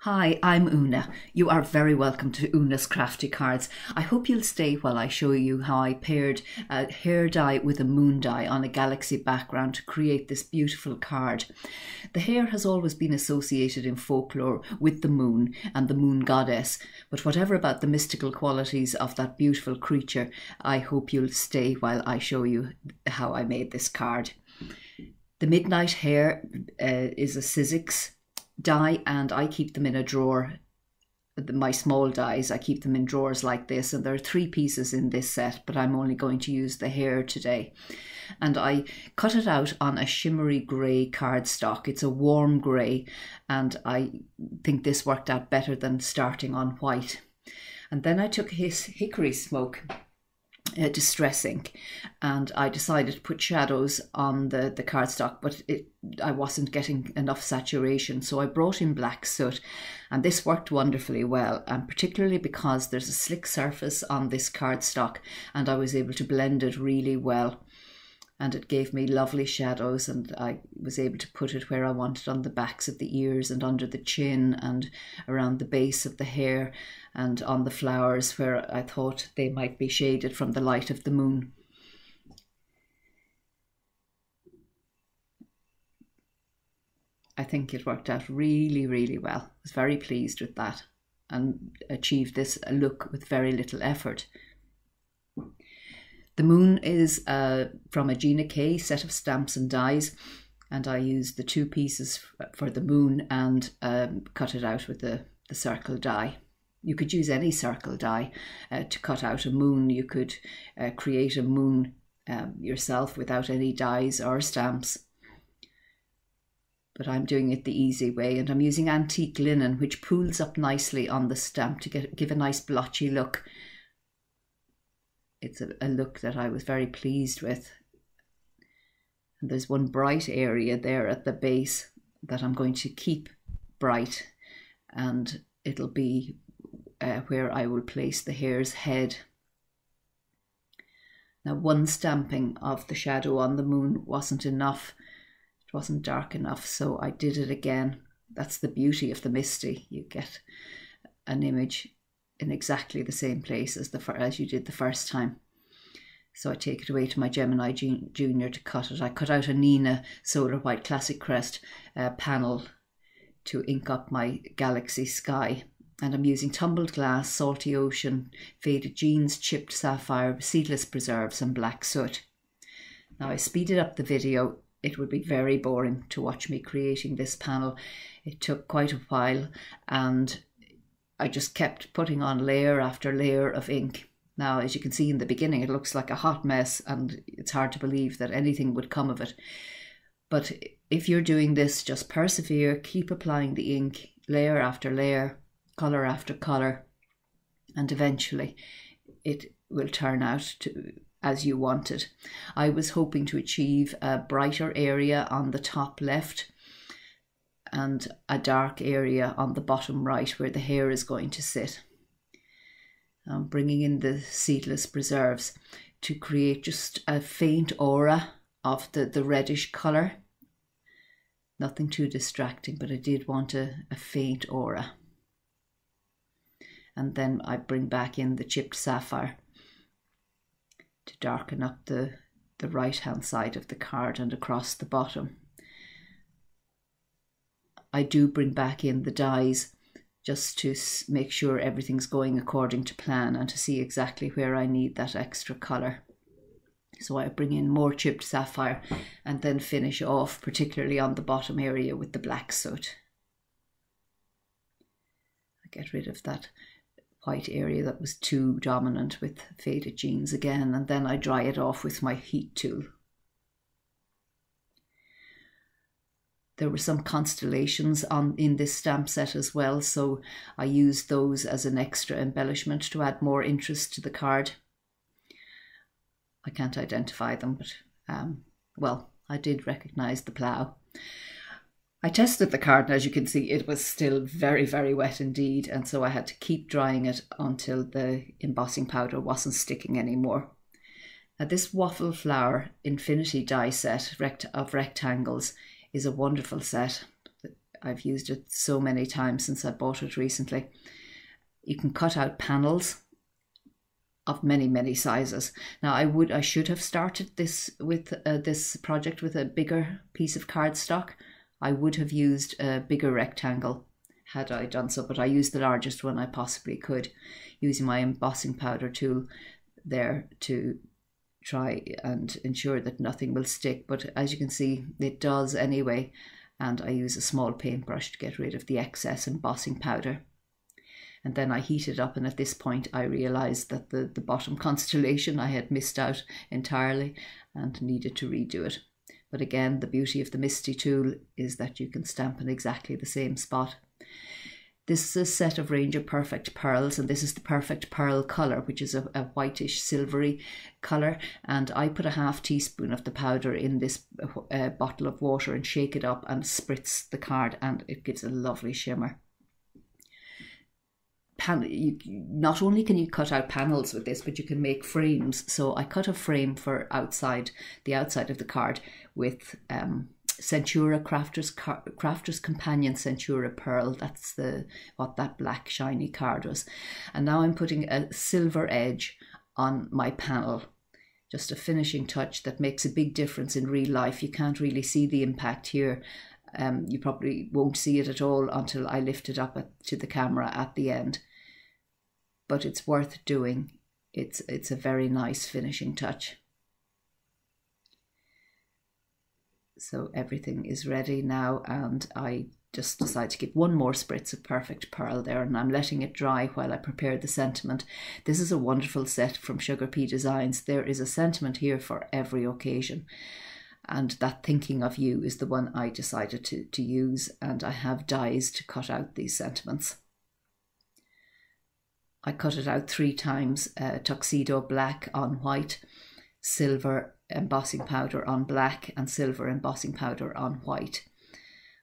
Hi, I'm Una. You are very welcome to Una's Crafty Cards. I hope you'll stay while I show you how I paired a hair dye with a moon dye on a galaxy background to create this beautiful card. The hare has always been associated in folklore with the moon and the moon goddess, but whatever about the mystical qualities of that beautiful creature, I hope you'll stay while I show you how I made this card. The Midnight Hare is a Sizzix die, and I keep them in a drawer. My small dies, I keep them in drawers like this, and there are 3 pieces in this set, but I'm only going to use the hare today. And I cut it out on a shimmery grey cardstock. It's a warm grey, and I think this worked out better than starting on white. And then I took his hickory smoke distress ink, and I decided to put shadows on the cardstock, but I wasn't getting enough saturation, so I brought in black soot, and this worked wonderfully well, and particularly because there's a slick surface on this cardstock, and I was able to blend it really well, and it gave me lovely shadows, and I was able to put it where I wanted, on the backs of the ears and under the chin and around the base of the hair and on the flowers where I thought they might be shaded from the light of the moon. I think it worked out really, really well. I was very pleased with that and achieved this look with very little effort. The moon is from a Gina K set of stamps and dies, and I used the 2 pieces for the moon and cut it out with the circle die. You could use any circle die to cut out a moon. You could create a moon yourself without any dies or stamps. But I'm doing it the easy way, and I'm using antique linen, which pools up nicely on the stamp to give a nice blotchy look. It's a look that I was very pleased with. And there's one bright area there at the base that I'm going to keep bright, and it'll be where I will place the hare's head. Now, one stamping of the shadow on the moon wasn't enough. It wasn't dark enough, so I did it again. That's the beauty of the Misty. You get an image in exactly the same place as you did the first time. So I take it away to my Gemini Junior to cut it. I cut out a Nina Solar White Classic Crest panel to ink up my galaxy sky. And I'm using tumbled glass, salty ocean, faded jeans, chipped sapphire, seedless preserves and black soot. Now I speeded up the video. It would be very boring to watch me creating this panel. It took quite a while, and I just kept putting on layer after layer of ink. Now, as you can see in the beginning, it looks like a hot mess, and it's hard to believe that anything would come of it. But if you're doing this, just persevere, keep applying the ink, layer after layer, colour after colour, and eventually it will turn out as you want it. I was hoping to achieve a brighter area on the top left and a dark area on the bottom right where the hare is going to sit. I'm bringing in the seedless preserves to create just a faint aura of the reddish colour. Nothing too distracting, but I did want a faint aura. And then I bring back in the chipped sapphire to darken up the right hand side of the card and across the bottom. I do bring back in the dies just to make sure everything's going according to plan and to see exactly where I need that extra colour. So I bring in more chipped sapphire and then finish off, particularly on the bottom area, with the black soot. I get rid of that white area that was too dominant with faded jeans again, and then I dry it off with my heat tool. There were some constellations in this stamp set as well, so I used those as an extra embellishment to add more interest to the card. I can't identify them, but well, I did recognise the plough. I tested the card, and as you can see, it was still very, very wet indeed, and so I had to keep drying it until the embossing powder wasn't sticking anymore. Now, this Waffle Flower Infinity die set of rectangles is a wonderful set. I've used it so many times since I bought it recently. You can cut out panels of many sizes. Now I should have started this with this project with a bigger piece of cardstock. I would have used a bigger rectangle had I done so, but I used the largest one I possibly could, using my embossing powder tool there to try and ensure that nothing will stick. But as you can see, it does anyway, and I use a small paintbrush to get rid of the excess embossing powder. And then I heat it up, and at this point I realised that the bottom constellation I had missed out entirely and needed to redo it. But again, the beauty of the Misty tool is that you can stamp in exactly the same spot. This is a set of Ranger Perfect pearls, and this is the Perfect Pearl colour, which is a whitish silvery colour. And I put a half teaspoon of the powder in this bottle of water and shake it up and spritz the card, and it gives a lovely shimmer. Not only can you cut out panels with this, but you can make frames. So I cut a frame for the outside of the card with Centura Crafter's Companion Centura Pearl. That's what that black shiny card was. And now I'm putting a silver edge on my panel. Just a finishing touch that makes a big difference in real life. You can't really see the impact here. You probably won't see it at all until I lift it up to the camera at the end. But it's worth doing. It's a very nice finishing touch. So everything is ready now, and I just decided to give one more spritz of Perfect Pearl there, and I'm letting it dry while I prepare the sentiment. This is a wonderful set from Sugar Pea Designs. There is a sentiment here for every occasion, and that Thinking of You is the one I decided to use, and I have dies to cut out these sentiments. I cut it out 3 times, tuxedo black on white, silver embossing powder on black, and silver embossing powder on white.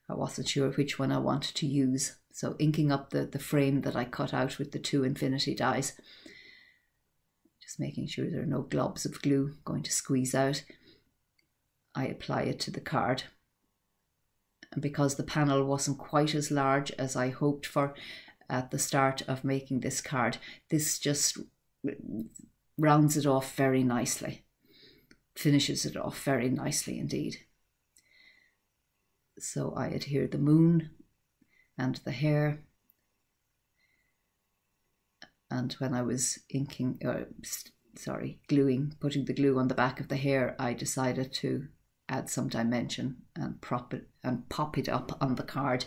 I wasn't sure which one I wanted to use, so inking up the frame that I cut out with the 2 infinity dies, just making sure there are no globs of glue going to squeeze out. I apply it to the card, and because the panel wasn't quite as large as I hoped for at the start of making this card, this just rounds it off very nicely, finishes it off very nicely indeed. So I adhere the moon and the hare, and when I was putting the glue on the back of the hare, I decided to add some dimension and pop it up on the card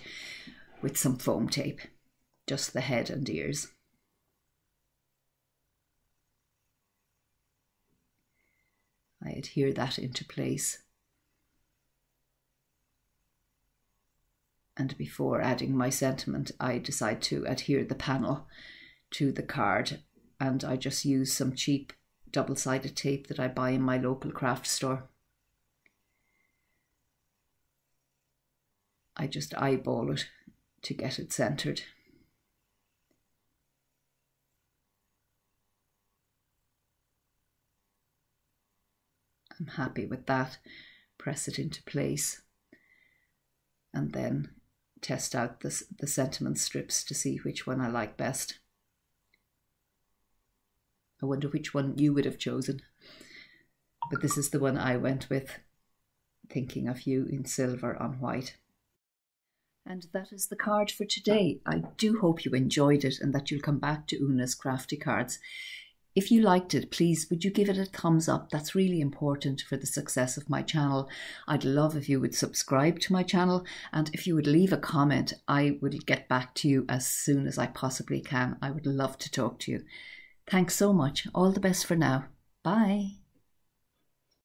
with some foam tape, just the head and ears. I adhere that into place, and before adding my sentiment, I decide to adhere the panel to the card, and I just use some cheap double-sided tape that I buy in my local craft store. I just eyeball it to get it centered. I'm happy with that. Press it into place, and then test out the sentiment strips to see which one I like best. I wonder which one you would have chosen, but this is the one I went with, Thinking of You in silver on white. And that is the card for today. I do hope you enjoyed it and that you'll come back to Una's Crafty Cards. If you liked it, please would you give it a thumbs up? That's really important for the success of my channel. I'd love if you would subscribe to my channel, and if you would leave a comment, I will get back to you as soon as I possibly can. I would love to talk to you. Thanks so much. All the best for now. Bye.